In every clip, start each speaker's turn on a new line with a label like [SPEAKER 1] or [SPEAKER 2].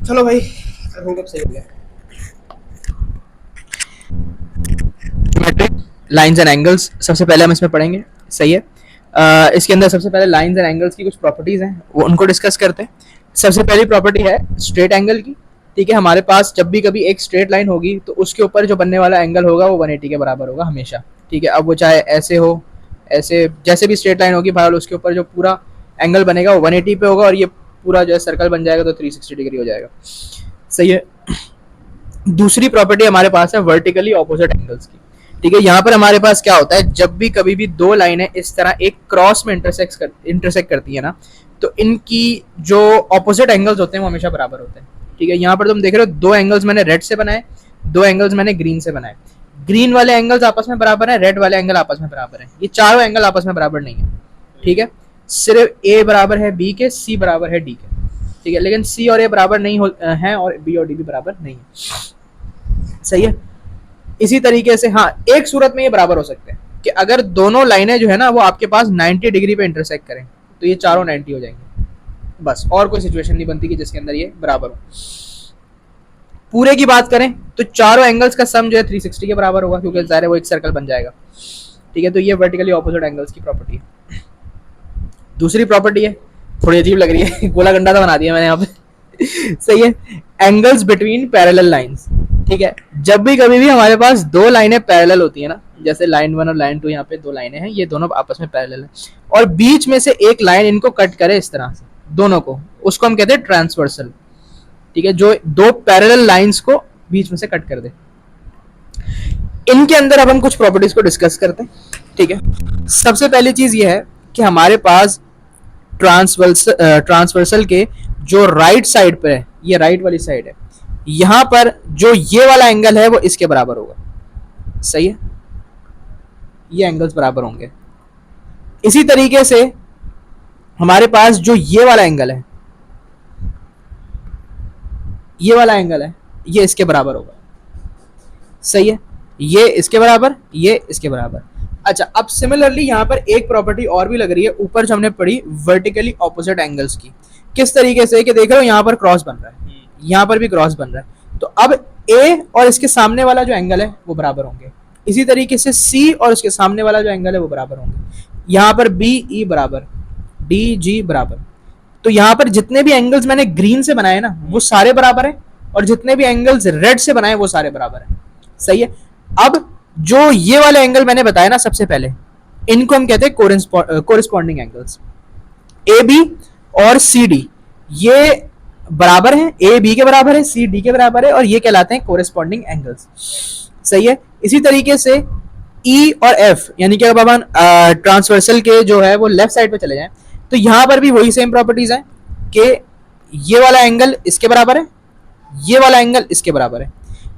[SPEAKER 1] चलो भाई, अब सही हो गया। ज्योमेट्रिक लाइंस एंड एंगल्स सबसे पहले हम इसमें पढ़ेंगे। सही है। इसके अंदर सबसे पहले लाइंस एंड एंगल्स की कुछ प्रॉपर्टीज हैं, वो उनको डिस्कस करते हैं। सबसे पहली प्रॉपर्टी है स्ट्रेट एंगल की। ठीक है, हमारे पास जब भी कभी एक स्ट्रेट लाइन होगी तो उसके ऊपर जो बनने वाला एंगल होगा वो 180 के बराबर होगा हमेशा। ठीक है, अब वो चाहे ऐसे हो, ऐसे जैसे भी स्ट्रेट लाइन होगी भाई, उसके ऊपर जो पूरा एंगल बनेगा वो 180 पे होगा, और ये पूरा जो है सर्कल बन जाएगा तो 360 डिग्री हो जाएगा। सही है। दूसरी प्रॉपर्टी हमारे पास है वर्टिकली ऑपोजिट एंगल्स की। ठीक है, यहाँ पर हमारे पास क्या होता है, जब भी कभी भी दो लाइनें इस तरह एक क्रॉस में इंटरसेक्ट करती है ना, तो इनकी जो ऑपोजिट एंगल्स होते हैं वो हमेशा बराबर होते हैं। ठीक है, यहाँ पर तुम देख रहे हो दो एंगल्स मैंने रेड से बनाए, दो एंगल्स मैंने ग्रीन से बनाए। ग्रीन वाले एंगल्स आपस में बराबर है, रेड वाले एंगल आपस में बराबर है, ये चारों एंगल आपस में बराबर नहीं है। ठीक है, सिर्फ ए बराबर है बी के, सी बराबर है डी के। ठीक है, लेकिन सी और ए बराबर नहीं है, और बी और डी भी बराबर नहीं है। सही है। इसी तरीके से हाँ, एक सूरत में ये बराबर हो सकते हैं कि अगर दोनों लाइनें जो है ना वो आपके पास 90 डिग्री पे इंटरसेक्ट करें तो ये चारों 90 हो जाएंगे। बस, और कोई सिचुएशन नहीं बनती कि जिसके अंदर ये बराबर हो। पूरे की बात करें तो चारों एंगल्स का सम जो है 360 के बराबर होगा, क्योंकि ज़ाहिर है वो एक सर्कल बन जाएगा। ठीक है, तो ये वर्टिकली ऑपोजिट एंगल्स की प्रॉपर्टी है। दूसरी प्रॉपर्टी है, थोड़ी अजीब लग रही है, गोला गंडा तो बना दिया मैंने यहाँ पे। सही है। Angles between parallel lines. ठीक है, जब भी कभी भी हमारे पास दो लाइनें पैरेलल होती है ना, जैसे लाइन 1 और लाइन 2, यहाँ पे दो लाइनें हैं, ये दोनों आपस में पैरेलल है, और बीच में से एक लाइन इनको कट करे इस तरह से दोनों को, उसको हम कहते हैं ट्रांसवर्सल। ठीक है, जो दो पैरेलल लाइंस को बीच में से कट कर दे। इनके अंदर अब हम कुछ प्रॉपर्टीज को डिस्कस करते हैं। ठीक है, सबसे पहली चीज ये है कि हमारे पास ट्रांसवर्सल के जो राइट साइड पर है, ये राइट वाली साइड है, यहां पर जो ये वाला एंगल है वो इसके बराबर होगा। सही है, ये एंगल्स बराबर होंगे। इसी तरीके से हमारे पास जो ये वाला एंगल है, ये वाला एंगल है, ये इसके बराबर होगा। सही है, ये इसके बराबर, ये इसके बराबर। अच्छा, अब सिमिलरली यहां पर एक प्रॉपर्टी और भी लग रही है, ऊपर जो हमने पढ़ी वर्टिकली ऑपोजिट एंगल्स की। किस तरीके से कि देख रहे हो यहां पर क्रॉस बन रहा है, यहां पर भी क्रॉस बन रहा है, तो अब ए और इसके सामने वाला जो एंगल है वो बराबर होंगे। इसी तरीके से सी और इसके सामने वाला जो एंगल है वो बराबर होंगे। यहां पर बी ई बराबर, डी जी बराबर। तो यहां पर जितने भी एंगल्स मैंने ग्रीन से बनाए ना वो सारे बराबर हैं, और जितने भी एंगल्स रेड से बनाए वो सारे बराबर हैं। सही है। अब जो ये वाले एंगल मैंने बताया ना सबसे पहले, इनको हम कहते हैं कोरिस्पॉन्डिंग एंगल्स। ए बी और सी डी ये बराबर है, ए बी के बराबर है, सी डी के बराबर है, और ये कहलाते हैं कोरिस्पॉन्डिंग एंगल्स। सही है। इसी तरीके से ई और एफ, यानी कि अब हम ट्रांसवर्सल के जो है वो लेफ्ट साइड पे चले जाएं, तो यहां पर भी वही सेम प्रॉपर्टीज है कि ये वाला एंगल इसके बराबर है, ये वाला एंगल इसके बराबर है।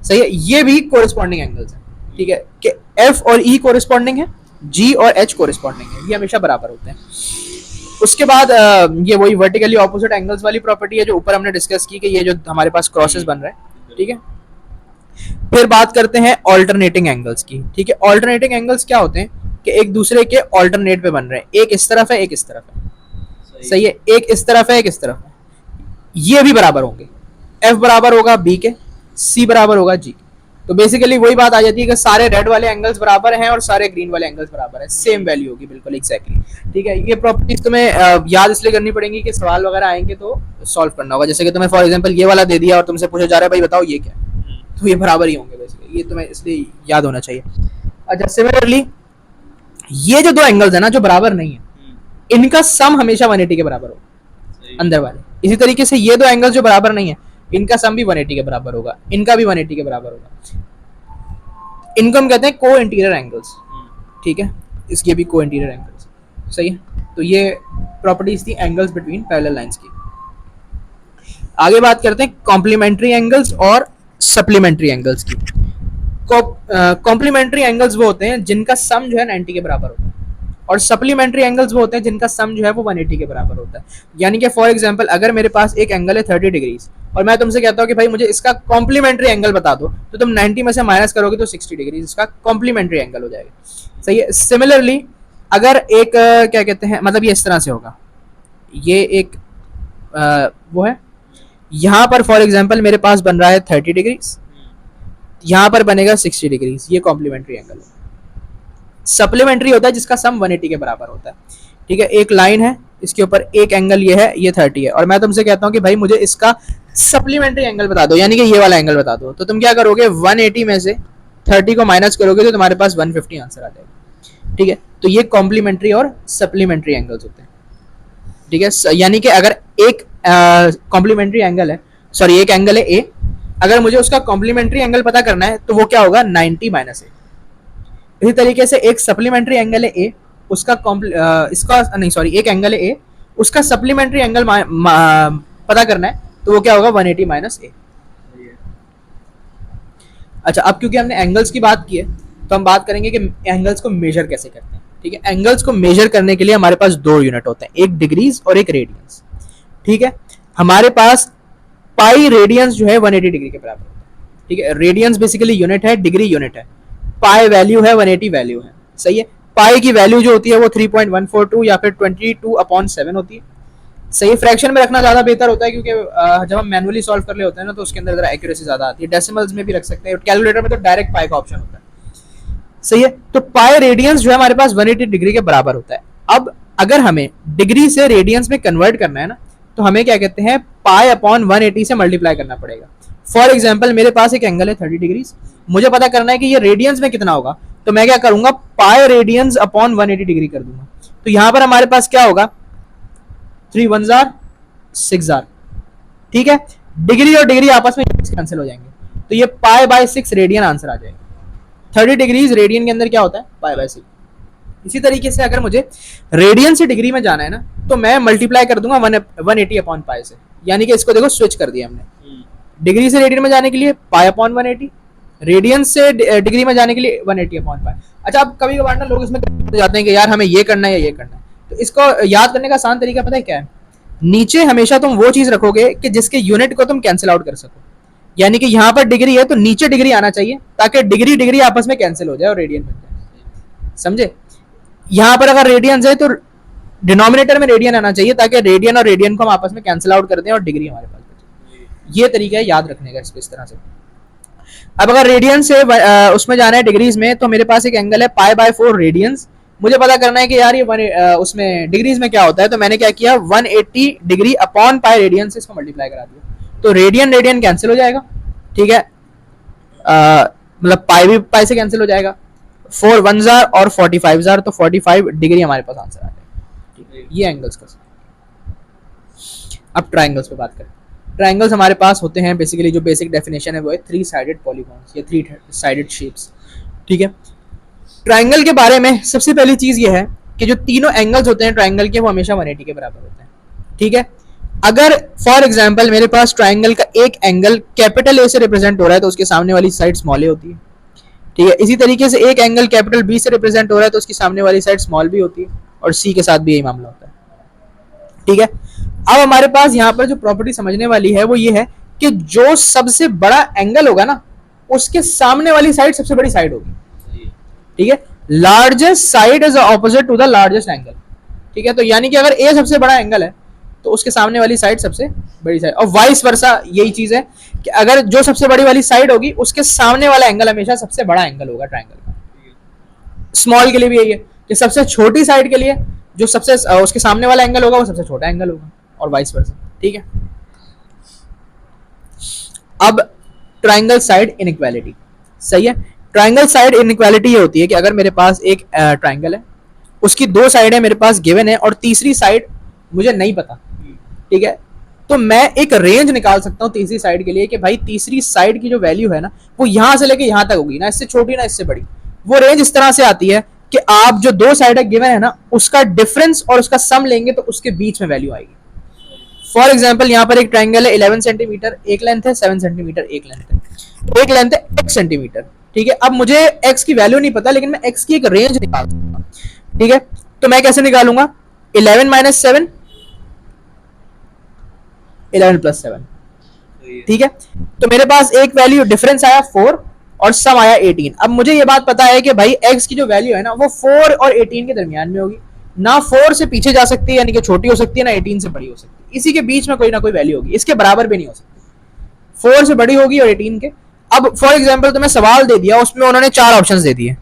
[SPEAKER 1] सही है, ये भी कोरिस्पॉन्डिंग एंगल्स है। ठीक है, कि एफ और ई कोरिस्पॉन्डिंग है, जी और एच कोरिस्पॉन्डिंग है, ये हमेशा बराबर होते हैं। उसके बाद ये वही वर्टिकली ऑपोजिट एंगल्स वाली प्रॉपर्टी है जो ऊपर हमने डिस्कस की, कि ये जो हमारे पास क्रॉसेस बन रहे हैं। ठीक है, फिर बात करते हैं ऑल्टरनेटिंग एंगल्स की। ठीक है, ऑल्टरनेटिंग एंगल्स क्या होते हैं कि एक दूसरे के ऑल्टरनेट पे बन रहे हैं, एक इस तरफ है एक इस तरफ है। सही है, एक इस तरफ है एक इस तरफ है, ये भी बराबर होंगे। एफ बराबर होगा बी के, सी बराबर होगा जी। तो बेसिकली वही बात आ जाती है कि सारे रेड वाले एंगल्स बराबर हैं और सारे ग्रीन वाले एंगल्स बराबर हैं, सेम वैल्यू होगी बिल्कुल एग्जैक्टली। ठीक है, ये प्रॉपर्टीज तुम्हें याद इसलिए करनी पड़ेंगी कि सवाल वगैरह आएंगे तो सॉल्व करना होगा। जैसे कि तुम्हें फॉर एग्जांपल ये वाला दे दिया और तुमसे पूछा जा रहा है भाई बताओ ये क्या है, तो ये बराबर ही होंगे बेसिकली, ये तुम्हें इसलिए याद होना चाहिए। अच्छा, सिमिलरली ये जो दो एंगल्स है ना जो बराबर नहीं है, इनका सम हमेशा 180 के बराबर होगा अंदर वाले। इसी तरीके से ये दो एंगल्स जो बराबर नहीं है, इनका सम भी 180 के बराबर होगा, इनका भी 180 के बराबर होगा। इनको हम कहते हैं को इंटीरियर एंगल्स। ठीक है, इसके भी को इंटीरियर एंगल्स। सही है, तो ये प्रॉपर्टीज थी एंगल्स बिटवीन पैरेलल लाइंस की। आगे बात करते हैं कॉम्प्लीमेंट्री एंगल्स और सप्लीमेंट्री एंगल्स की। कॉम्प्लीमेंट्री एंगल्स वो होते हैं जिनका सम जो है 90 के बराबर होता है, और सप्लीमेंट्री एंगल्स वो होते हैं जिनका सम जो है वो 180 के बराबर होता है। यानी कि फॉर एग्जांपल अगर मेरे पास एक एंगल है 30 डिग्रीज और मैं तुमसे कहता हूँ कि भाई मुझे इसका कॉम्प्लीमेंट्री एंगल बता दो, तो तुम 90 में से माइनस करोगे तो 60 डिग्रीज इसका कॉम्प्लीमेंट्री एंगल हो जाएगा। सही है। सिमिलरली अगर एक क्या कहते हैं, मतलब ये इस तरह से होगा, ये एक वो है, यहाँ पर फॉर एग्जाम्पल मेरे पास बन रहा है 30 डिग्रीज, यहाँ पर बनेगा 60 डिग्रीज, ये कॉम्प्लीमेंट्री एंगल है। सप्लीमेंट्री होता है जिसका सम 180 के बराबर होता है, ठीक है। एक लाइन है, इसके ऊपर एक एंगल ये है, ये 30 है, और मैं तुमसे कहता हूँ कि भाई मुझे इसका सप्लीमेंट्री एंगल बता दो, यानी कि ये वाला एंगल बता दो, तो तुम क्या करोगे, 180 में से 30 को माइनस करोगे तो तुम्हारे पास 150 आंसर आ जाएगा, ठीक है। तो ये कॉम्प्लीमेंट्री और सप्लीमेंट्री एंगल्स होते हैं, ठीक है। यानी कि अगर एक कॉम्प्लीमेंट्री एंगल है, सॉरी एक एंगल है ए, अगर मुझे उसका कॉम्प्लीमेंट्री एंगल पता करना है तो वो क्या होगा, 90 माइनस ए। इसी तरीके से एक सप्लीमेंट्री एंगल है ए, उसका इसका नहीं सॉरी एक एंगल है ए, उसका सप्लीमेंट्री एंगल पता करना है तो वो क्या होगा, 180 माइनस ए। अच्छा, अब क्योंकि हमने एंगल्स की बात की है तो हम बात करेंगे कि एंगल्स को मेजर कैसे करते हैं, ठीक है। एंगल्स को मेजर करने के लिए हमारे पास दो यूनिट होते हैं, एक डिग्रीज और एक रेडियंस, ठीक है। हमारे पास पाई रेडियंस जो है 180 डिग्री के बराबर होता है, ठीक है। रेडियंस बेसिकली यूनिट है, डिग्री यूनिट है, पाई वैल्यू है, 180 वैल्यू है, सही है। पाई की वैल्यू जो होती है वो 3.142 या फिर 22/7 होती है, सही। फ्रैक्शन में रखना ज्यादा बेहतर होता है क्योंकि जब हम मैनुअली सॉल्व कर रहे होते हैं ना तो उसके अंदर जरा एक्यूरेसी ज्यादा आती है। डेसिमल्स में भी रख सकते हैं, कैलकुलेटर में तो डायरेक्ट पाई का ऑप्शन होता है, सही है। तो पाई रेडियंस जो है हमारे पास 180 डिग्री के बराबर होता है। अब अगर हमें डिग्री से रेडियंस में कन्वर्ट करना है ना तो हमें क्या कहते हैं, पाई अपॉन 180 से मल्टीप्लाई करना पड़ेगा। फॉर एग्जाम्पल मेरे पास एक एंगल है 30 डिग्री, मुझे पता करना है कि ये रेडियंस में कितना होगा, तो मैं क्या करूंगा, पाई रेडियंस अपॉन 180 डिग्री कर दूंगा। तो यहां पर हमारे पास क्या होगा, 3 1 6, ठीक है। डिग्री और डिग्री आपस में कैंसिल हो जाएंगे, तो ये पाई बाय 6 रेडियन आंसर आ जाएगा। 30 डिग्रीज रेडियन के अंदर क्या होता है, पाई बाय 6। इसी तरीके से अगर मुझे रेडियन से डिग्री में जाना है ना तो मैं मल्टीप्लाई कर दूंगा 180 अपॉन पाई से, यानी कि इसको देखो स्विच कर दिया हमने। डिग्री से रेडियन में जाने के लिए पाई अपॉन 180, रेडियन से डिग्री में जाने के लिए 180 अपॉन पाई। अच्छा, अब कभी कभार ना लोग इसमें जाते हैं कि यार हमें ये करना है या ये करना है, तो इसको याद करने का आसान तरीका पता है क्या है, नीचे हमेशा तुम वो चीज रखोगे कि जिसके यूनिट को तुम कैंसिल आउट कर सको, यानी कि यहां पर डिग्री है तो नीचे डिग्री आना चाहिए ताकि डिग्री डिग्री आपस में कैंसिल हो जाए और रेडियन बन जाए, समझे। यहां पर अगर रेडियन है तो डिनोमिनेटर में रेडियन आना चाहिए ताकि रेडियन और रेडियन को हम आपस में कैंसिल आउट कर दें और डिग्री हमारे पास बचे। ये तरीका है याद रखने का इसको इस तरह से। अब अगर रेडियन से उसमें जाना है डिग्रीज में, तो मेरे पास एक एंगल है पाई बाय 4 रेडियंस, मुझे पता करना है कि यार ये उसमें डिग्रीज में क्या होता है, तो मैंने क्या किया, 180 डिग्री अपॉन पाई रेडियन से इसको मल्टीप्लाई करा दिया, तो रेडियन रेडियन कैंसिल हो जाएगा, ठीक है। मतलब पाई भी पाई से कैंसिल हो जाएगा, 4 1 और 45 तो 45 डिग्री हमारे पास आंसर आ जाएगा। ये एंगल्स का। अब ट्राइंगल्स पे बात करें। ट्राइंगल्स हमारे पास होते हैं बेसिकली, जो बेसिक डेफिनेशन है वो है 3 साइडेड पॉलीगॉन्स या 3 साइडेड शेप्स, ठीक है। ट्राइंगल के बारे में सबसे पहली चीज ये है कि जो तीनों एंगल्स होते हैं ट्राइंगल के वो हमेशा 180 के बराबर होते हैं, ठीक है। अगर फॉर एग्जांपल मेरे पास ट्राइंगल का एक एंगल कैपिटल ए से रिप्रेजेंट हो रहा है तो उसके सामने वाली साइड स्मॉल ए होती है, ठीक है। इसी तरीके से एक एंगल कैपिटल बी से रिप्रेजेंट हो रहा है तो उसकी सामने वाली साइड स्मॉल बी होती है, और सी के साथ भी यही मामला होता है, ठीक है। अब हमारे पास यहाँ पर जो प्रॉपर्टी समझने वाली है वो ये है कि जो सबसे बड़ा एंगल होगा ना उसके सामने वाली साइड सबसे बड़ी साइड होगी, ठीक है। Largest side is opposite to the largest angle, ठीक है। तो यानी कि अगर ए सबसे बड़ा एंगल है तो उसके सामने वाली साइड सबसे बड़ी साइड, और वाइस वर्सा यही चीज है कि अगर जो सबसे बड़ी वाली साइड होगी उसके सामने वाला एंगल हमेशा सबसे बड़ा एंगल होगा ट्राइंगल का। स्मॉल के लिए भी यही है कि सबसे छोटी साइड के लिए जो सबसे उसके सामने वाला एंगल होगा वो सबसे छोटा एंगल होगा, और वाइस वर्सा, ठीक है। अब ट्राइंगल साइड इनइक्वालिटी, सही है। ट्राइंगल साइड इनइक्वालिटी ये होती है कि अगर मेरे पास एक ट्राइंगल है, उसकी 2 साइडें मेरे पास गिवन है और तीसरी साइड मुझे नहीं पता, ठीक है, तो मैं एक रेंज निकाल सकता हूं तीसरी साइड के लिए कि भाई तीसरी साइड की जो वैल्यू है ना वो यहां से लेके यहां तक होगी, ना इससे छोटी ना इससे बड़ी। वो रेंज इस तरह से आती है कि आप जो 2 साइडें गिवन है ना उसका डिफरेंस और उसका सम लेंगे तो उसके बीच में वैल्यू आएगी। फॉर एग्जाम्पल यहाँ पर एक ट्राइंगल है 11 सेंटीमीटर एक लेंथ है, 7 सेंटीमीटर एक लेंथ है, एक लेंथ है x सेंटीमीटर, ठीक है। अब मुझे x की वैल्यू नहीं पता लेकिन मैं x की एक रेंज निकाल सकता हूँ, ठीक है। तो मैं कैसे निकालूंगा, 11 माइनस 7, 11 प्लस 7, ठीक है। तो मेरे पास एक वैल्यू डिफरेंस आया 4 और सम आया 18। अब मुझे ये बात पता है कि भाई x की जो वैल्यू है ना वो 4 और 18 के दरमियान में होगी, ना 4 से पीछे जा सकती है यानी कि छोटी हो सकती है, ना 18 से बड़ी हो सकती है। इसी के बीच में कोई ना कोई वैल्यू होगी, इसके बराबर भी नहीं हो सकती, 4 से बड़ी होगी और 18 के। अब फॉर एग्जाम्पल तुम्हें सवाल दे दिया, उसमें उन्होंने 4 ऑप्शन दे दिए,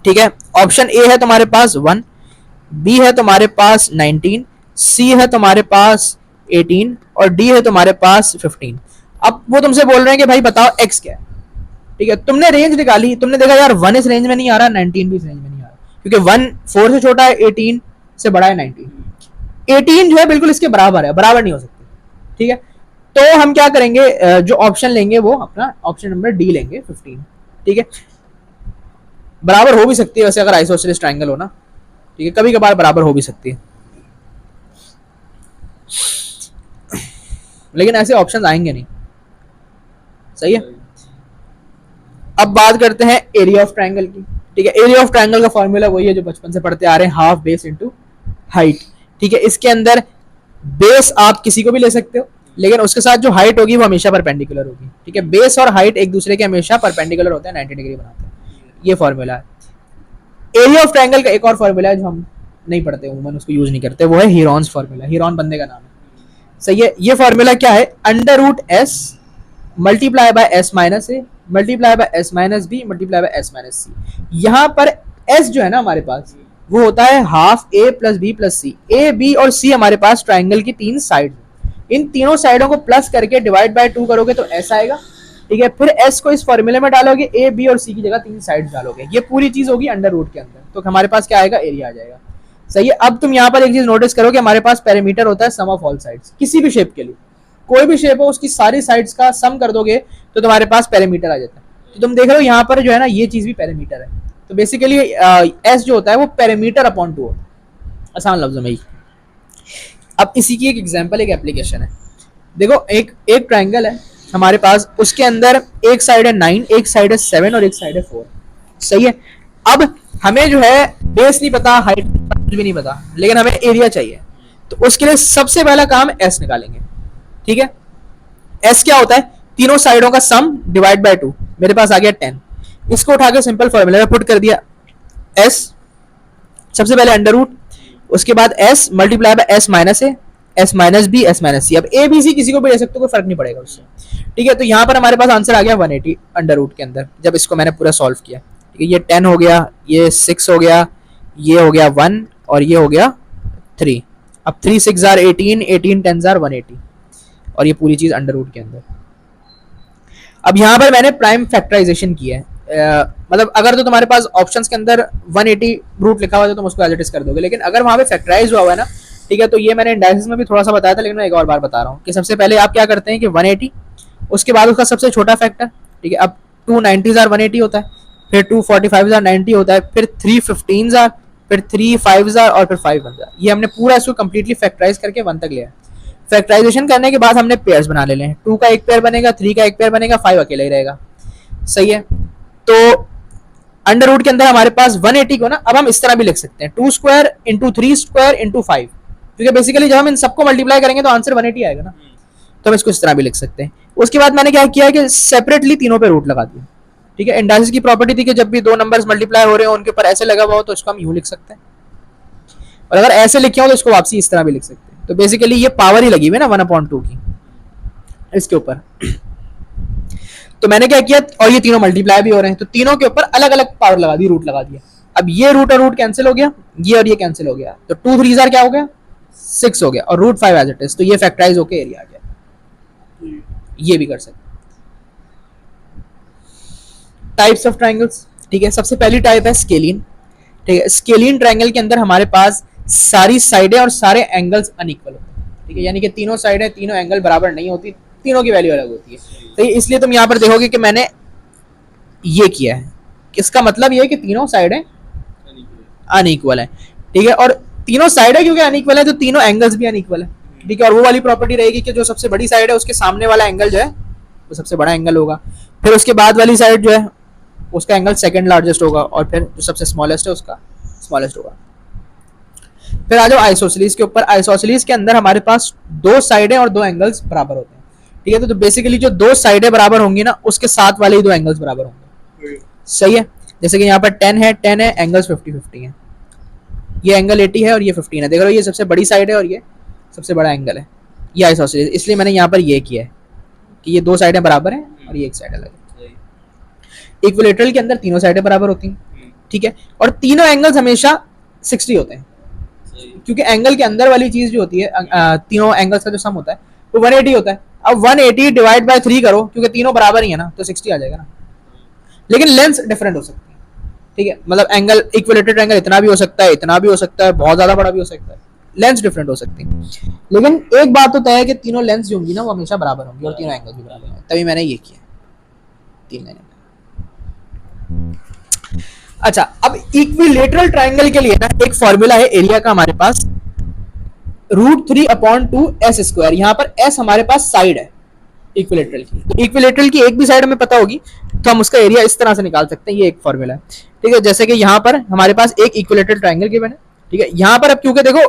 [SPEAKER 1] ठीक है। ऑप्शन ए है तुम्हारे पास 1, बी है तुम्हारे पास 19, सी है तुम्हारे पास 18 और डी है तुम्हारे पास 15। अब वो तुमसे बोल रहे हैं कि भाई बताओ एक्स क्या है, ठीक है। तुमने रेंज निकाली, तुमने देखा यार 1 इस रेंज में नहीं आ रहा, 19 भी इस रेंज में नहीं आ रहा, क्योंकि 1 4 से छोटा है, 18 से बड़ा है 19, 18 जो है बिल्कुल इसके बराबर है, बराबर नहीं हो सकती, ठीक है। तो हम क्या करेंगे, जो ऑप्शन लेंगे वो अपना ऑप्शन नंबर डी लेंगे 15, ठीक है। बराबर हो भी सकती है वैसे अगर आइसोसेलेस ट्रायंगल हो ना, ठीक है, कभी कभार बराबर हो भी सकती है, लेकिन ऐसे ऑप्शन आएंगे नहीं, सही है। अब बात करते हैं एरिया ऑफ ट्रायंगल की, ठीक है। एरिया ऑफ ट्रायंगल का फॉर्मूला वही है जो बचपन से पढ़ते आ रहे हैं, हाफ बेस इनटू हाइट, ठीक है। इसके अंदर बेस आप किसी को भी ले सकते हो, लेकिन उसके साथ जो हाइट होगी वो हमेशा परपेंडिकुलर होगी, ठीक है। बेस और हाइट एक दूसरे के हमेशा परपेंडिकुलर होते हैं, 90 डिग्री बनाते हैं, ये फॉर्मूला है। एरिया ऑफ ट्रायंगल का एक और फॉर्मूला है जो हम नहीं पढ़ते, उम्मन उसको यूज नहीं करते, वो है हीरोन्स फॉर्मूला, हीरोन बंदे का नाम है, सही है। ये फॉर्मूला क्या है, under root S multiply by S minus A multiply by S minus B multiply by S minus C. यहाँ पर एस जो है ना हमारे पास वो होता है half A plus B plus C, A B और सी हमारे पास ट्राइंगल की 3 साइड, इन तीनों साइडों को प्लस करके डिवाइड बाय 2 करोगे तो एस आएगा, ठीक है। फिर एस को इस फॉर्मूले में डालोगे, ए बी और सी की जगह 3 साइड डालोगे, ये पूरी चीज होगी अंडर रूट के अंदर, तो हमारे पास क्या आएगा, एरिया आ जाएगा, सही है। अब तुम यहाँ पर एक चीज नोटिस करो कि हमारे पास पेरीमीटर होता है सम ऑफ ऑल साइड्स, किसी भी शेप के लिए कोई भी शेप हो उसकी सारी साइड्स का सम कर दोगे तो तुम्हारे पास पेरीमीटर आ जाता है। तो तुम देख रहे हो यहाँ पर जो है ना ये चीज भी पेरीमीटर है, तो बेसिकली एस जो होता है वो पेरीमीटर अपॉन 2 होता है, आसान लफ्जों में ही। अब इसी की एक एग्जांपल, एक एप्लीकेशन है, देखो एक ट्रायंगल है हमारे पास, उसके अंदर एक साइड है 9, एक साइड है 7 और एक साइड है 4, सही है। अब हमें जो है बेस नहीं पता, हाइट भी नहीं पता, लेकिन हमें एरिया चाहिए, तो उसके लिए सबसे पहला काम एस निकालेंगे, ठीक है। एस क्या होता है, तीनों साइडों का सम डिवाइड बाय 2, मेरे पास आ गया 10, इसको उठा के सिंपल फॉर्मूला में पुट कर दिया, एस सबसे पहले अंडर रूट, उसके बाद S multiply by S minus A, S minus B, S minus C. अब ए बी सी किसी को भी ले सकते हो, कोई फर्क नहीं पड़ेगा उससे, ठीक है। तो यहाँ पर हमारे पास आंसर आ गया 180 अंडर रूट के अंदर, जब इसको मैंने पूरा सॉल्व किया, ठीक है। ये 10 हो गया, ये 6 हो गया, ये हो गया 1 और ये हो गया 3। अब 3 6 आर 18, 18 10 आर 180 और ये पूरी चीज अंडर रूट के अंदर। अब यहाँ पर मैंने प्राइम फैक्टराइजेशन किया है, मतलब अगर तो तुम्हारे पास ऑप्शंस के अंदर 180 रूट लिखा हुआ है तो तुम उसको एज इट इज कर दोगे, लेकिन अगर वहां पे फैक्टराइज हुआ है ना, ठीक है, तो ये मैंने इंडाइसिस में भी थोड़ा सा बताया था, लेकिन मैं एक और बार बता रहा हूँ कि सबसे पहले आप क्या करते हैं कि 180, उसके बाद उसका सबसे छोटा फैक्टर, ठीक है। अब 2 90s आर 180 होता है, फिर 2 45s आर 90 होता है, फिर 3 15s आर, फिर 3 5s आर और फिर 5 1s आर। ये हमने पूरा इसको कंप्लीटली फैक्टराइज करके 1 तक लिया है। फैक्टराइजेशन करने के बाद हमने पेयर्स बना ले हैं, 2 का एक पेयर बनेगा, 3 का एक पेयर बनेगा, 5 अकेला ही रहेगा, सही है। तो अंडर रूट के अंदर हमारे पास 180 को ना अब हम इस तरह भी लिख सकते हैं, 2 स्क्वायर इंटू 3 स्क्वायर इंटू 5, क्योंकि बेसिकली जब हम इन सबको मल्टीप्लाई करेंगे तो आंसर 180 आएगा ना, तो हम इसको इस तरह भी लिख सकते हैं। उसके बाद मैंने क्या किया कि सेपरेटली तीनों पे रूट लगा दिया, ठीक है। इंडाइसिस की प्रॉपर्टी थी कि जब भी 2 नंबर्स मल्टीप्लाई हो रहे हो उनके ऊपर ऐसे लगा हुआ हो तो इसको हम यूं लिख सकते हैं, और अगर ऐसे लिखे हो तो इसको वापसी इस तरह भी लिख सकते हैं। तो बेसिकली ये पावर ही लगी हुई है ना 1/2 की इसके ऊपर। तो मैंने क्या किया, और ये तीनों मल्टीप्लाई भी हो रहे हैं तो तीनों के ऊपर अलग अलग पावर लगा दी, रूट लगा दिया। अब ये रूट और रूट कैंसिल हो गया, ये और ये कैंसिल हो गया, तो 2 3 क्या हो गया 6 हो गया, और रूट 5 एज इट इज, तो ये फैक्टराइज होकर एरिया आ गया। ये भी कर सकते। टाइप्स ऑफ ट्राइंगल्स, ठीक है। सबसे पहली टाइप है स्केलिन, ठीक है। स्केलिन ट्राइंगल के अंदर हमारे पास सारी साइडें और सारे एंगल्स अनइक्वल होते हैं, ठीक है। यानी कि तीनों साइडें, तीनों एंगल बराबर नहीं होती, तीनों की वैल्यू अलग होती है। तो इसलिए तुम यहाँ पर देखोगे कि मैंने ये किया है, इसका मतलब ये है कि तीनों साइडें अनइक्वल है, ठीक है। और तीनों साइडें क्योंकि अनइक्वल है तो तीनों एंगल्स भी अनइक्वल है, ठीक है। और वो वाली प्रॉपर्टी रहेगी कि जो सबसे बड़ी साइड है उसके सामने वाला एंगल जो है वो सबसे बड़ा एंगल होगा, फिर उसके बाद वाली साइड जो है उसका एंगल सेकंड लार्जेस्ट होगा, और फिर जो सबसे स्मॉलेस्ट है उसका स्मॉलेस्ट होगा। फिर आ जाओ आइसोसेलेस के ऊपर। आइसोसेलेस के अंदर हमारे पास 2 साइडें और 2 एंगल्स बराबर होते हैं, ठीक है। तो बेसिकली जो 2 साइडें बराबर होंगी ना उसके साथ वाले ही 2 एंगल्स बराबर होंगे, सही है। जैसे कि यहाँ पर 10 है, एंगल्स 50 50 है, ये एंगल 80 है और ये 15 है, देख रहे हो ये सबसे बड़ी साइड है और ये सबसे बड़ा एंगल है, ये आइसोसेलेस, इसलिए मैंने यहाँ पर ये किया है कि ये दो साइडें बराबर हैं और ये एक साइड अलग है। इक्विलेटरल के अंदर तीनों साइडें बराबर होती हैं, ठीक है, और तीनों एंगल्स हमेशा 60 होते हैं, क्योंकि एंगल के अंदर वाली चीज जो होती है तीनों एंगल्स का जो सम होता है वो 180 होता है। अब 180 डिवाइड बाय 3 करो, क्योंकि तीनों बराबर ही है ना, तो 60 आ जाएगा ना। लेकिन लेंस डिफरेंट हो सकती है, ठीक है, मतलब एंगल इक्विलेटरल एंगल इतना भी हो सकता है, इतना भी हो सकता है, बहुत ज्यादा बड़ा भी हो सकता है, लेंस डिफरेंट हो सकती है। लेकिन एक बात तो तय है कि तीनों लेंस जो होंगी ना वो हमेशा बराबर होंगी और तीनों एंगल भी बराबर होंगे, तभी मैंने ये किया 3 लाइनें। अच्छा, अब इक्विलेटरल ट्राइंगल के लिए ना एक फॉर्मूला है एरिया का हमारे पास, √3/2s²। यहाँ पर s हमारे पास साइड है इक्विलेटरल की, तो इक्विलेटरल की एक भी साइड हमें पता होगी तो हम उसका एरिया इस तरह से निकाल सकते हैं। ये एक फॉर्मूला है, ठीक है। जैसे कि यहाँ पर हमारे पास एक इक्विलेटरल ट्राइंगल गिवन है, ठीक है। यहाँ पर अब क्योंकि देखो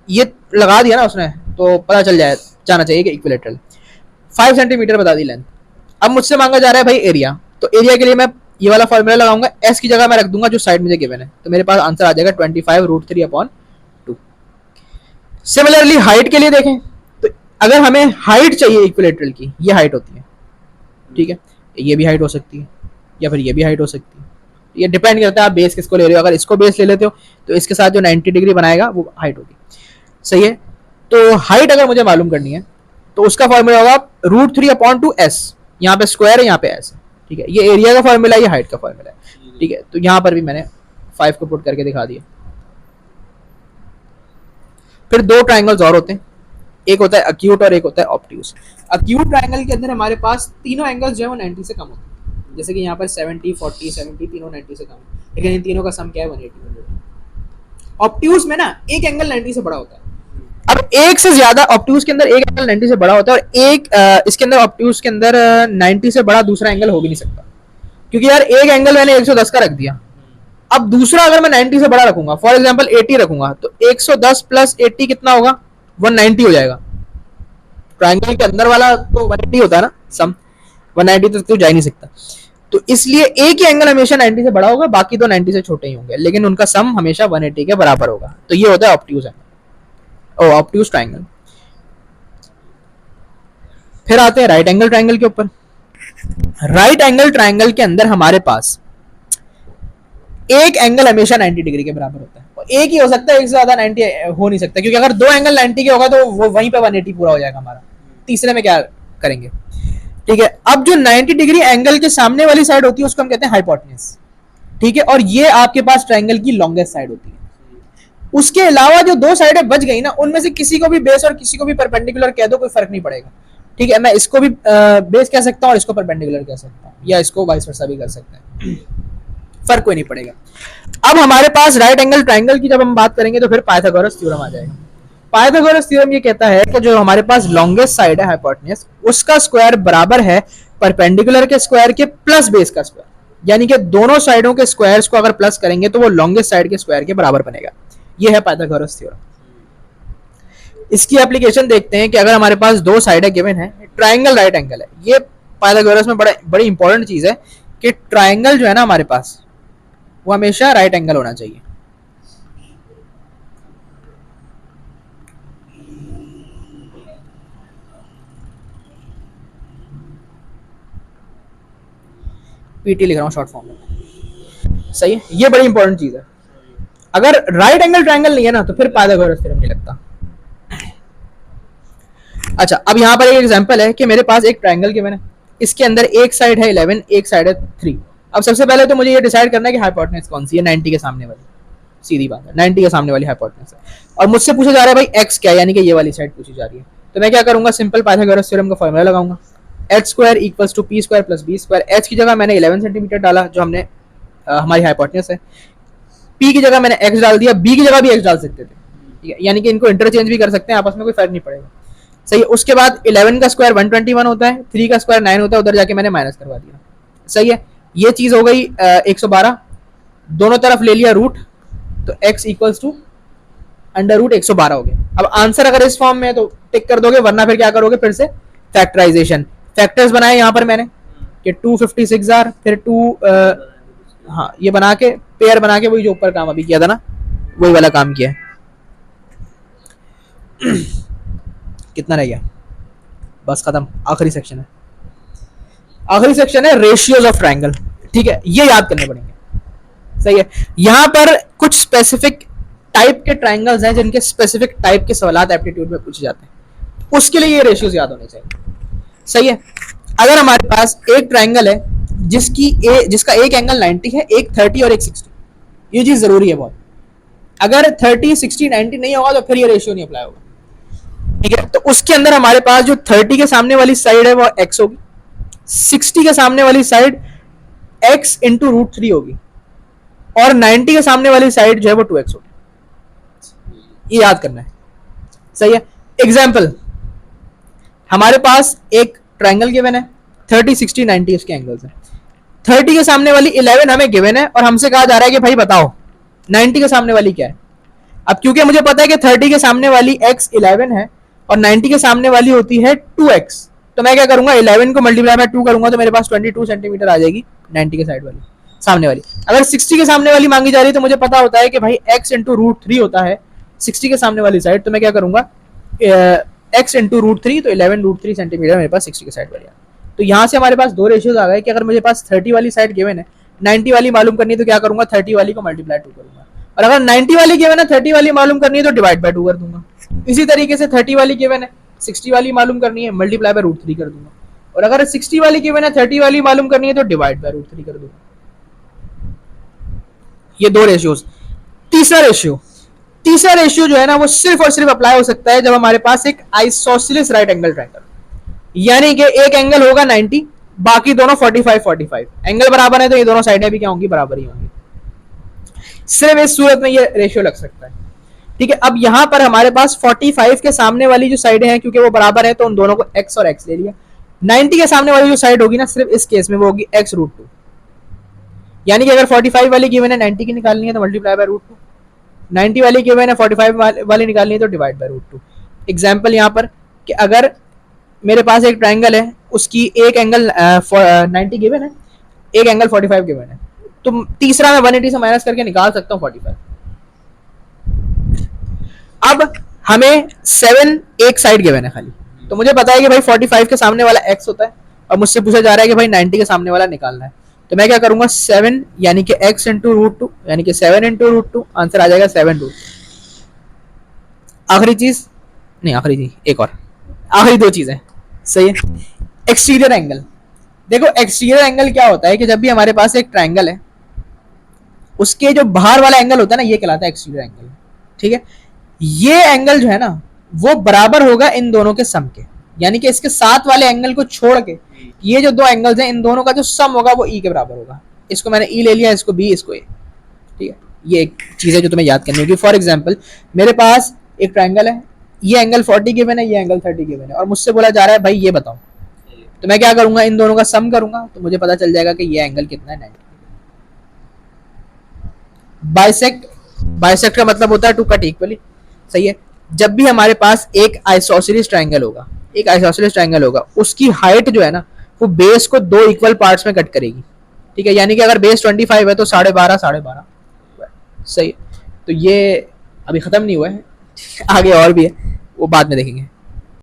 [SPEAKER 1] ये लगा दिया ना उसने, तो पता चल जाना चाहिए कि इक्विलेटरल 5 सेंटीमीटर बता दी लेंथ। अब मुझसे मांगा जा रहा है भाई एरिया, तो एरिया के लिए मैं ये वाला फॉर्मूला लगाऊंगा, एस की जगह मैं रख दूंगा जो साइड मुझे गिवन है, तो मेरे पास आंसर आ जाएगा 25√3/2। सिमिलरली हाइट के लिए देखें तो अगर हमें हाइट चाहिए इक्विलेटरल की, ये हाइट होती है, ठीक है, ये भी हाइट हो सकती है या फिर ये भी हाइट हो सकती है, ये डिपेंड करता है आप बेस किसको ले रहे हो। अगर इसको बेस ले लेते हो तो इसके साथ जो 90 डिग्री बनाएगा वो हाइट होगी, सही है। तो हाइट अगर मुझे मालूम करनी है तो उसका फॉर्मूला होगा √3/2s, यहाँ पे स्क्वायर है, यहाँ पे s है, ठीक है। ये एरिया का फॉर्मूला है, ये हाइट का फॉर्मूला है, ठीक है। तो यहाँ पर भी मैंने 5 को पुट करके दिखा दिया। फिर दो ट्राइंगल्स और होते हैं, एक होता है अक्यूट और एक होता है ऑब्ट्यूज। अक्यूट ट्राइंगल के अंदर हमारे पास तीनों एंगल्स जो है वो 90 से कम होते हैं, जैसे कि यहाँ पर 70, 40, 70 तीनों 90 से कम है, लेकिन इन तीनों का सम क्या है 180। ऑब्ट्यूज में ना एक एंगल 90 से बड़ा होता है। अब एक से ज्यादा ऑब्ट्यूज के अंदर एक एंगल 90 से बड़ा होता है, और एक इसके अंदर ऑब्ट्यूज के अंदर 90 से बड़ा दूसरा एंगल हो भी नहीं सकता, क्योंकि यार एक एंगल मैंने 110 का रख दिया, अब दूसरा अगर मैं 90 से बड़ा रखूंगा, फॉर एग्जांपल 80 रखूंगा, तो 110 प्लस 80 कितना होगा, 190 हो जाएगा। ट्राइंगल के अंदर वाला तो 180 होता है ना सम, 190 तो जा ही नहीं सकता। तो इसलिए एक ही एंगल हमेशा 90 से बड़ा होगा, बाकी तो 90 से छोटे ही होंगे, लेकिन उनका सम हमेशा 180 के बराबर होगा। तो ये होता है ऑब्ट्यूज एंगल, ऑब्ट्यूज ट्राइंगल। फिर आते हैं राइट एंगल ट्राइंगल के ऊपर। राइट एंगल ट्राइंगल के अंदर हमारे पास एक एंगल हमेशा 90 डिग्री के बराबर होता है, और एक ही हो सकता है, एक से ज्यादा 90 हो नहीं सकता, क्योंकि अगर दो एंगल 90 के होगा तो वो वहीं पे 180 पूरा हो जाएगा हमारा, तीसरे में क्या करेंगे, ठीक है। अब जो 90 डिग्री एंगल के सामने वाली साइड होती है उसको हम कहते हैं हाइपोटेन्यूज, ठीक है, और ये आपके पास ट्राइंगल की लॉन्गेस्ट साइड होती है। उसके अलावा जो दो साइडें बच गई ना, उनमें से किसी को भी बेस और किसी को भी परपेंडिकुलर कह दो, कोई फर्क नहीं पड़ेगा, ठीक है। मैं इसको भी बेस कह सकता हूँ और इसको परपेंडिकुलर कह सकता हूँ, या इसको वाइस वर्सा भी कर सकते हैं, फर्क कोई नहीं पड़ेगा। अब हमारे पास राइट एंगल ट्राइंगल की जब हम बात करेंगे तो फिर पाइथागोरस थ्योरम आ जाएगा। पाइथागोरस थ्योरम ये कहता है कि जो हमारे पास लॉन्गेस्ट साइड है हाइपोटेन्यूज, उसका स्क्वायर बराबर है परपेंडिकुलर के स्क्वायर के प्लस बेस का स्क्वायर, यानी कि दोनों साइडों के स्क्वायर्स को अगर प्लस करेंगे तो वो लॉन्गेस्ट साइड के स्क्वायर के बराबर बनेगा। ये है पाइथागोरस थ्योरम। इसकी एप्लीकेशन देखते हैं कि अगर हमारे पास दो साइडें गिवन है, ट्राइंगल राइट एंगल है, ये पाइथागोरस में बड़ी इंपॉर्टेंट चीज है कि ट्राइंगल जो है ना हमारे पास वो हमेशा राइट एंगल होना चाहिए। पीटी लिख रहा हूं शॉर्ट फॉर्म में, सही है, ये बड़ी इंपॉर्टेंट चीज है। अगर राइट एंगल ट्राइंगल नहीं है ना तो फिर पाइथागोरस थ्योरम नहीं लगता। अच्छा, अब यहां पर एक एग्जांपल है कि मेरे पास एक ट्राइंगल गिवन है, इसके अंदर एक साइड है 11, एक साइड है 3। अब सबसे पहले तो मुझे ये डिसाइड करना है कि हाइपोटेन्यूज कौन सी है, 90 के सामने वाली, सीधी बात है 90 के सामने वाली हाइपोटेन्यूज है, और मुझसे पूछा जा रहा है भाई एक्स क्या है, यानी कि ये वाली साइड पूछी जा रही है। तो मैं क्या करूंगा, सिंपल पाइथागोरस थ्योरम का फॉर्मूला लगाऊंगा, h² = p² + b²। h की जगह मैंने 11 सेंटीमीटर डाला जो हमने हमारी हाइपोटेन्यूज है, p की जगह मैंने x डाल दिया, b की जगह भी x डाल सकते थे, ठीक है, यानी कि इनको इंटरचेंज भी कर सकते हैं, आपस में कोई फर्क नहीं पड़ेगा, सही है। उसके बाद 11 का स्क्वायर 121 होता है, 3 का स्क्वायर 9 होता है, उधर जाके मैंने माइनस करवा दिया, सही है। ये चीज हो गई 112, दोनों तरफ ले लिया रूट, तो x = √112 हो गया। अब आंसर अगर इस फॉर्म में है तो टिक कर दोगे, वरना फिर क्या करोगे, फिर से फैक्टराइजेशन, फैक्टर्स बनाए यहाँ पर मैंने कि 256 आर, फिर 2 हाँ ये बना के पेयर बना के वही जो ऊपर काम अभी किया था ना, वही वाला काम किया है। कितना रह गया, बस खत्म, आखिरी सेक्शन है, आखिरी सेक्शन है रेशियोज ऑफ ट्राइंगल। ठीक है, ये याद करने पड़ेंगे। सही है, यहां पर कुछ स्पेसिफिक टाइप के ट्राइंगल्स हैं जिनके स्पेसिफिक टाइप के सवाल एप्टीट्यूड में पूछे जाते हैं, उसके लिए ये रेशियोज याद होने चाहिए। सही है, अगर हमारे पास एक ट्राइंगल है जिसका एक एंगल 90 है, एक 30 और एक 60, ये चीज जरूरी है बहुत। अगर 30 60 90 नहीं होगा तो फिर ये रेशियो नहीं अप्लाई होगा। ठीक है, तो उसके अंदर हमारे पास जो 30 के सामने वाली साइड है वो x होगी, 60 के सामने वाली साइड x इंटू रूट 3 होगी, और 90 के सामने वाली साइड जो है वो 2x होगी। ये याद करना है। सही है, एग्जाम्पल, हमारे पास एक ट्राइंगल गिवन है, 30 60 90 इसके एंगल्स हैं। 30 के सामने वाली 11 हमें गिवन है और हमसे कहा जा रहा है कि भाई बताओ 90 के सामने वाली क्या है। अब क्योंकि मुझे पता है कि 30 के सामने वाली x 11 है और 90 के सामने वाली होती है 2x, तो मैं क्या करूंगा, 11 को मल्टीप्लाई में 2 करूंगा तो मेरे पास 22 सेंटीमीटर आ जाएगी 90 के साइड वाली सामने वाली। अगर 60 के सामने वाली मांगी जा रही है तो मुझे पता होता है कि भाई x इंटू रूट 3 होता है 60 के सामने वाली साइड, तो मैं क्या करूंगा, x इंटू रूट 3, तो 11 रूट 3 सेंटीमीटर मेरे पास 60 के साइड वाली। तो यहाँ से हमारे पास दो रेशियोज आ गए कि अगर मुझे पास 30 वाली साइड गिवन है, 90 वाली मालूम करनी है तो क्या करूंगा, 30 वाली को मल्टीप्लाई 2 करूंगा, और अगर 90 वाली गिवन है 30 वाली मालूम करनी है तो डिवाइड बाय 2 कर दूंगा। इसी तरीके से 30 वाली गिवन है 60 वाली मालूम करनी है, मल्टीप्लाई बाय रूट 3 कर दूंगा, और अगर 60 वाली गिवन है 30 वाली मालूम करनी है तो डिवाइड बाय रूट 3 कर दूंगा। ये दो रेशियोज। तीसरा रेशियो जो है ना वो सिर्फ और सिर्फ अप्लाई हो सकता है जब हमारे पास एक आइसोसेलेस राइट एंगल ट्रायंगल, यानी कि एक एंगल होगा 90, बाकी दोनों 45 एंगल बराबर है तो ये दोनों साइडें भी क्या होंगी, बराबर ही होंगी। सिर्फ इस सूरत में ये रेशियो लग सकता है। ठीक है, अब यहां पर हमारे पास 45 के सामने वाली जो साइडें हैं क्योंकि वो बराबर है तो उन दोनों को x और x ले लिया। 90 के सामने वाली जो साइड होगी ना सिर्फ इस केस में वो होगी x रूट 2, यानी कि अगर 45 वाली गिवन है 90 की निकालनी है तो मल्टीप्लाई बाय रूट 2, 90 वाली गिवन है 45 वाली निकालनी है तो डिवाइड बाय रूट 2। एग्जाम्पल यहाँ पर कि अगर मेरे पास एक ट्राइंगल है उसकी एक एंगल 90 गिवन है, एक एंगल 45 गिवन है, तो तीसरा मैं 180 से माइनस करके निकाल सकता हूँ 45। अब हमें 7 एक साइड गिवन है खाली, तो मुझे पता है कि भाई 45 के सामने वाला x होता है और मुझसे पूछा जा रहा है कि भाई 90 के सामने वाला निकालना है, तो मैं क्या करूंगा 7 यानी कि x इंटू रूट 2 यानी कि 7 इंटू रूट 2, आंसर आ जाएगा 7 रूट। आखिरी चीज नहीं, आखिरी चीज एक और, आखिरी दो चीजें। सही है, एक्सटीरियर एंगल। देखो एक्सटीरियर एंगल क्या होता है कि जब भी हमारे पास एक ट्राइंगल है उसके जो बाहर वाला एंगल होता है ना ये कहलाता है एक्सटीरियर एंगल। ठीक है, ये एंगल जो है ना वो बराबर होगा इन दोनों के सम के, यानी कि इसके साथ वाले एंगल को छोड़ के ये जो दो एंगल्स हैं इन दोनों का जो सम होगा वो ई के बराबर होगा। इसको मैंने ई ले लिया, इसको बी, इसको ए। ठीक है, ये एक चीज है जो तुम्हें याद करनी होगी। फॉर एग्जाम्पल मेरे पास एक ट्राइंगल है, ये एंगल 40 गिवन है, ये एंगल 30 गिवन है, और मुझसे बोला जा रहा है भाई ये बताओ, तो मैं क्या करूंगा, इन दोनों का सम करूंगा तो मुझे पता चल जाएगा कि ये एंगल कितना है, 90। बाइसेक्ट का मतलब होता है टू कट इक्वली। सही है, जब भी हमारे पास एक आइसोसेलेस ट्राइंगल होगा उसकी हाइट जो है ना वो बेस को दो इक्वल पार्ट्स में कट करेगी। ठीक है, यानी कि अगर बेस 25 है तो 12.5 सही है, तो ये अभी खत्म नहीं हुआ है, आगे और भी है वो बाद में देखेंगे।